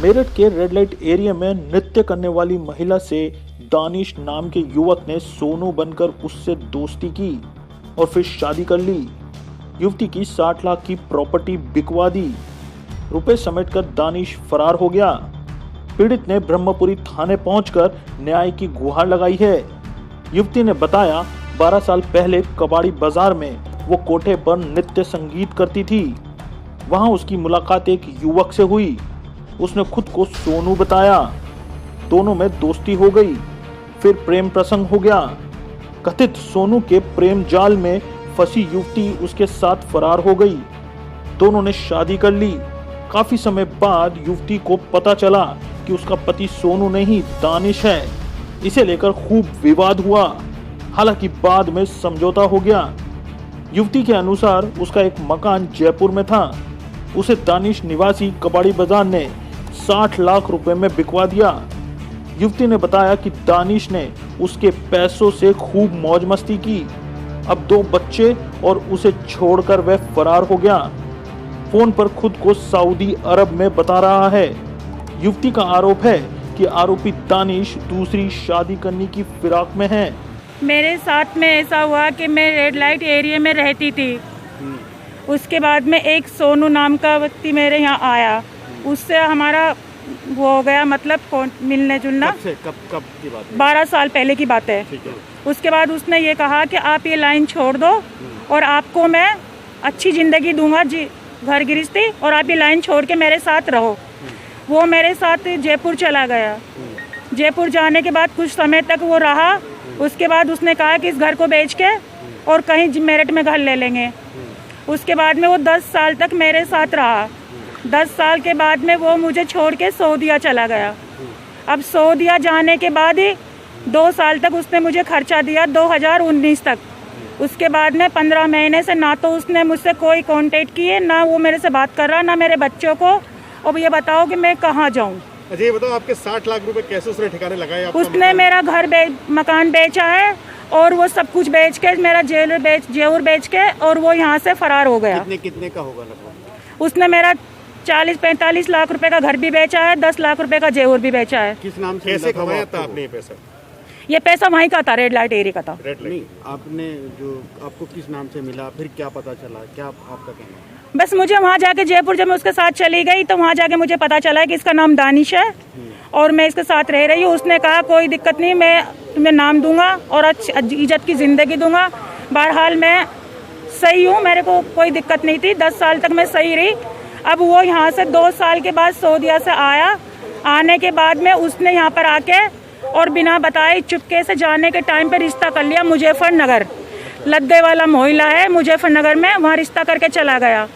मेरठ के red light area में नृत्य करने वाली महिला से दानिश नाम के युवक ने सोनू बनकर उससे दोस्ती की और फिर शादी कर ली। युवती की 60 लाख की प्रॉपर्टी बिकवा दी। रुपए समेटकर दानिश फरार हो गया। पीड़ित ने ब्रह्मपुरी थाने पहुंचकर न्याय की गुहार लगाई है। युवती ने बताया 12 साल पहले कबाड़ी बाजार में वो कोठे पर नृत्य संगीत करती थी। वहां उसकी मुलाकात एक युवक से हुई। उसने खुद को सोनू बताया। दोनों में दोस्ती हो गई, फिर प्रेम प्रसंग हो गया। कथित सोनू के प्रेम जाल में फंसी युवती उसके साथ फरार हो गई। दोनों ने शादी कर ली। काफी समय बाद युवती को पता चला कि उसका पति सोनू नहीं दानिश है। इसे लेकर खूब विवाद हुआ। हालांकि बाद में समझौता हो गया। युवती के अनुसार उसका एक मकान जयपुर में था। उसे दानिश निवासी कबाड़ी बाजार ने 60 लाख रुपए में बिकवा दिया। युवती ने बताया कि दानिश ने उसके पैसों से खूब मौज मस्ती की। अब 2 बच्चे और उसे छोड़कर वह फरार हो गया। फोन पर खुद को सऊदी अरब में बता रहा है। युवती का आरोप है कि आरोपी दानिश दूसरी शादी करने की फिराक में है। मेरे साथ में ऐसा हुआ कि मैं रेड लाइट एरिया में रहती थी। उसके बाद में एक सोनू नाम का व्यक्ति मेरे यहाँ आया। उससे हमारा वो हो गया, मतलब मिलने जुलना। कब की बात है? 12 साल पहले की बात है। ठीक है। उसके बाद उसने ये कहा कि आप ये लाइन छोड़ दो और आपको मैं अच्छी ज़िंदगी दूंगा, घर गृहस्थी, और आप ये लाइन छोड़ के मेरे साथ रहो। वो मेरे साथ जयपुर चला गया। जयपुर जाने के बाद कुछ समय तक वो रहा। उसके बाद उसने कहा कि इस घर को बेच के और कहीं मेरठ में घर ले लेंगे। उसके बाद में वो 10 साल तक मेरे साथ रहा। 10 साल के बाद में वो मुझे छोड़ के सऊदीया चला गया। अब सऊदीया जाने के बाद ही 2 साल तक उसने मुझे खर्चा दिया, 2019 तक। उसके बाद में 15 महीने से ना तो उसने मुझसे कोई कांटेक्ट किए, ना वो मेरे से बात कर रहा, ना मेरे बच्चों को। अब ये बताओ कि मैं कहाँ जाऊँ। अच्छा ये बताओ, आपके 60 लाख रुपए कैसे उसने ठिकाने लगाए? उसने मेरा मकान बेचा है और वो सब कुछ बेच के, मेरा जेवर बेच के, और वो यहाँ से फरार हो गया। कितने का होगा लगभग? उसने मेरा 40-45 लाख रुपए का घर भी बेचा है, 10 लाख रुपए का जेवर भी बेचा है। किस नाम से? कैसे कमाया था आपने ये पैसा? ये पैसा वहीं का था, रेड लाइट एरिया का था। नहीं, आपने जो आपको किस नाम से मिला, फिर क्या पता चला, क्या आपका कहना है? बस मुझे वहाँ जाके जयपुर जब मैं उसके साथ चली गई तो वहाँ जाके मुझे पता चला कि इसका नाम दानिश है और मैं इसके साथ रह रही हूँ। उसने कहा कोई दिक्कत नहीं, मैं तुम्हें नाम दूंगा और इज्जत की ज़िंदगी दूंगा। बहरहाल मैं सही हूँ, मेरे को कोई दिक्कत नहीं थी। 10 साल तक मैं सही रही। अब वो यहाँ से 2 साल के बाद सऊदीया से आया। आने के बाद में उसने यहाँ पर आके और बिना बताए चुपके से जाने के टाइम पे रिश्ता कर लिया। मुजफ्फरनगर लद्दे वाला मोहल्ला है मुजफ्फरनगर में, वहाँ रिश्ता करके चला गया।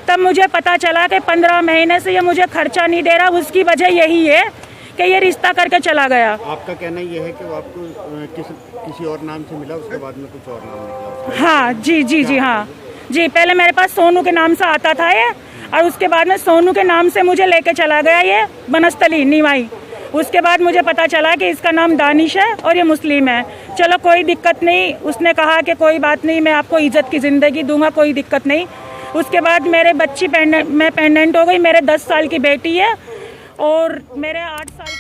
तब मुझे पता चला कि 15 महीने से ये मुझे खर्चा नहीं दे रहा। उसकी वजह यही है कि ये रिश्ता करके चला गया। आपका कहना ये है कि वो आपको किसी और नाम से मिला, उसके बाद में कुछ और नाम निकला? हाँ जी, हाँ जी। पहले मेरे पास सोनू के नाम से आता था ये, और उसके बाद में सोनू के नाम से मुझे लेके चला गया ये बनस्थली निवाई। उसके बाद मुझे पता चला कि इसका नाम दानिश है और ये मुस्लिम है। चलो कोई दिक्कत नहीं। उसने कहा कि कोई बात नहीं, मैं आपको इज्जत की ज़िंदगी दूंगा, कोई दिक्कत नहीं। उसके बाद मेरे बच्ची मैं पेंडेंट हो गई। मेरे 10 साल की बेटी है और मेरे 8 साल